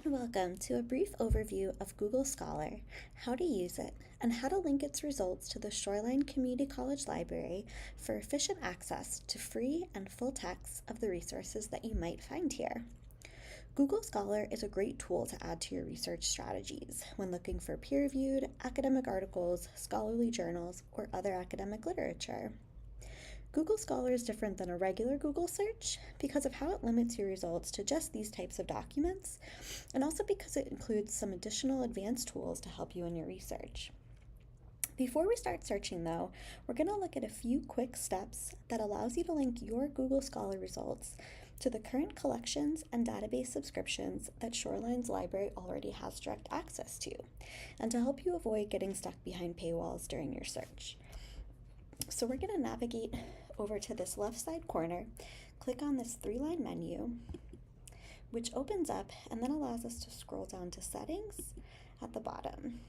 and welcome to a brief overview of Google Scholar, how to use it, and how to link its results to the Shoreline Community College Library for efficient access to free and full text of the resources that you might find here. Google Scholar is a great tool to add to your research strategies when looking for peer-reviewed academic articles, scholarly journals, or other academic literature. Google Scholar is different than a regular Google search because of how it limits your results to just these types of documents, and also because it includes some additional advanced tools to help you in your research. Before we start searching though, we're going to look at a few quick steps that allows you to link your Google Scholar results to the current collections and database subscriptions that Shoreline's library already has direct access to, and to help you avoid getting stuck behind paywalls during your search. So we're going to navigate over to this left side corner, click on this three-line menu, which opens up and then allows us to scroll down to settings at the bottom.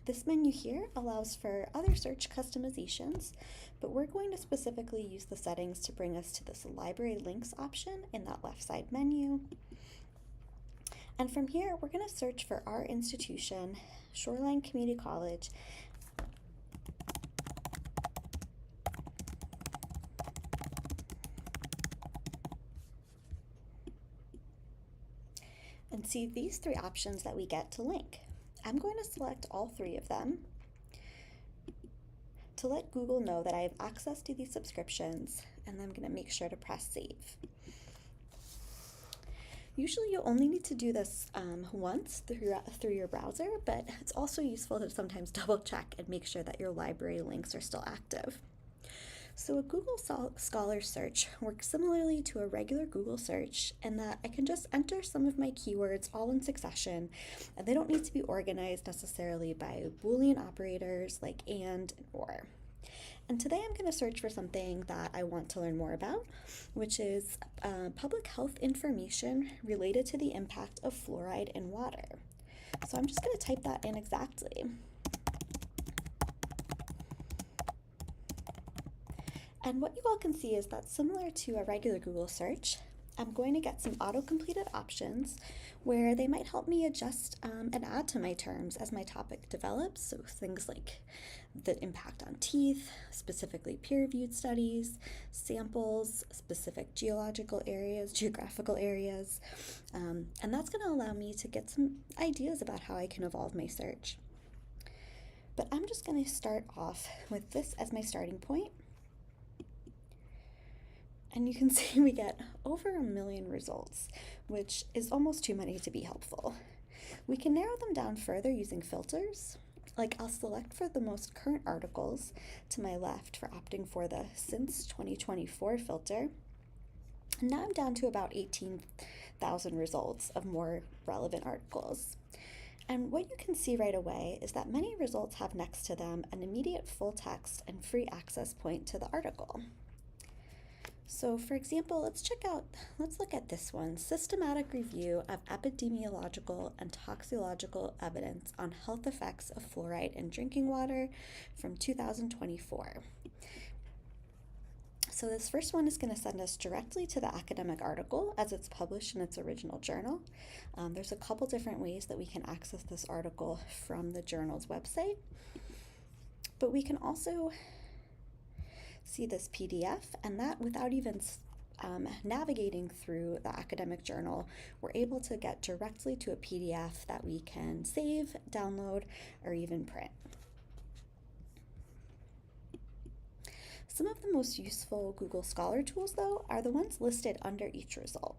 This menu here allows for other search customizations, but we're going to specifically use the settings to bring us to this library links option in that left side menu. And from here, we're going to search for our institution, Shoreline Community College, and see these three options that we get to link. I'm going to select all three of them to let Google know that I have access to these subscriptions, and then I'm going to make sure to press save. Usually you only need to do this once through your browser, but it's also useful to sometimes double check and make sure that your library links are still active. So a Google Scholar search works similarly to a regular Google search in that I can just enter some of my keywords all in succession, and they don't need to be organized necessarily by Boolean operators like and or. And today I'm going to search for something that I want to learn more about, which is public health information related to the impact of fluoride in water. So I'm just going to type that in exactly. And what you all can see is that similar to a regular Google search, I'm going to get some auto-completed options where they might help me adjust and add to my terms as my topic develops. So things like the impact on teeth, specifically peer-reviewed studies, samples, specific geographical areas, and that's going to allow me to get some ideas about how I can evolve my search. But I'm just going to start off with this as my starting point. And you can see we get over 1 million results, which is almost too many to be helpful. We can narrow them down further using filters. Like I'll select for the most current articles to my left for opting for the Since 2024 filter. And now I'm down to about 18,000 results of more relevant articles. And what you can see right away is that many results have next to them an immediate full text and free access point to the article. So for example, let's look at this one, Systematic Review of Epidemiological and Toxicological Evidence on Health Effects of Fluoride in Drinking Water from 2024. So this first one is going to send us directly to the academic article as it's published in its original journal. There's a couple different ways that we can access this article from the journal's website, but we can also see this PDF, and that without even navigating through the academic journal, we're able to get directly to a PDF that we can save, download, or even print. Some of the most useful Google Scholar tools, though, are the ones listed under each result.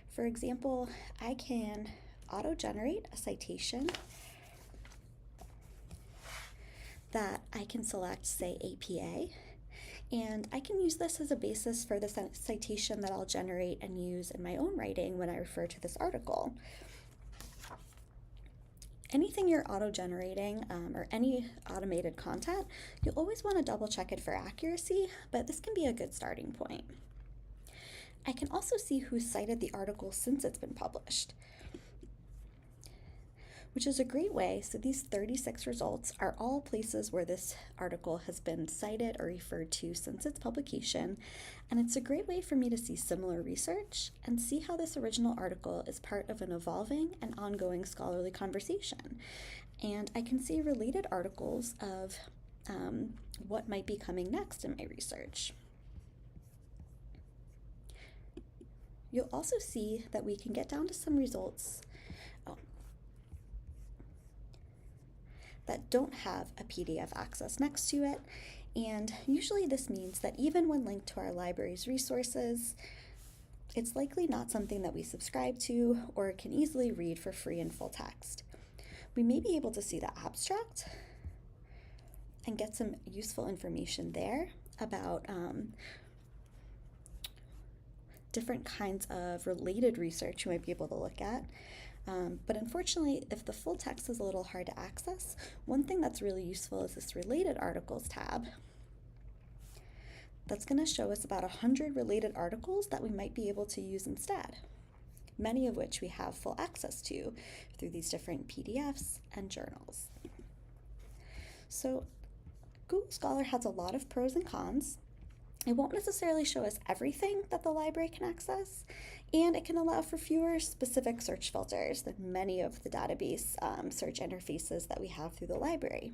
For example, I can auto-generate a citation that I can select, say, APA, and I can use this as a basis for the citation that I'll generate and use in my own writing when I refer to this article. Anything you're auto-generating or any automated content, you'll always want to double check it for accuracy, but this can be a good starting point. I can also see who's cited the article since it's been published, which is a great way. So these 36 results are all places where this article has been cited or referred to since its publication, and it's a great way for me to see similar research and see how this original article is part of an evolving and ongoing scholarly conversation. And I can see related articles of what might be coming next in my research. You'll also see that we can get down to some results that don't have a PDF access next to it, and usually this means that even when linked to our library's resources, it's likely not something that we subscribe to or can easily read for free in full text. We may be able to see the abstract and get some useful information there about different kinds of related research you might be able to look at. But unfortunately, if the full text is a little hard to access, one thing that's really useful is this Related Articles tab. That's going to show us about 100 related articles that we might be able to use instead, many of which we have full access to through these different PDFs and journals. So Google Scholar has a lot of pros and cons. It won't necessarily show us everything that the library can access, and it can allow for fewer specific search filters than many of the database search interfaces that we have through the library.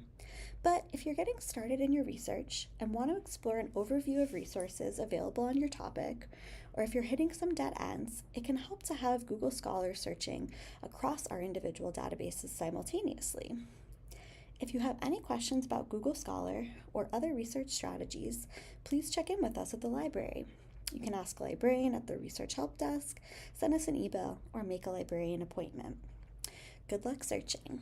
But if you're getting started in your research and want to explore an overview of resources available on your topic, or if you're hitting some dead ends, it can help to have Google Scholar searching across our individual databases simultaneously. If you have any questions about Google Scholar or other research strategies, please check in with us at the library. You can ask a librarian at the Research Help Desk, send us an email, or make a librarian appointment. Good luck searching.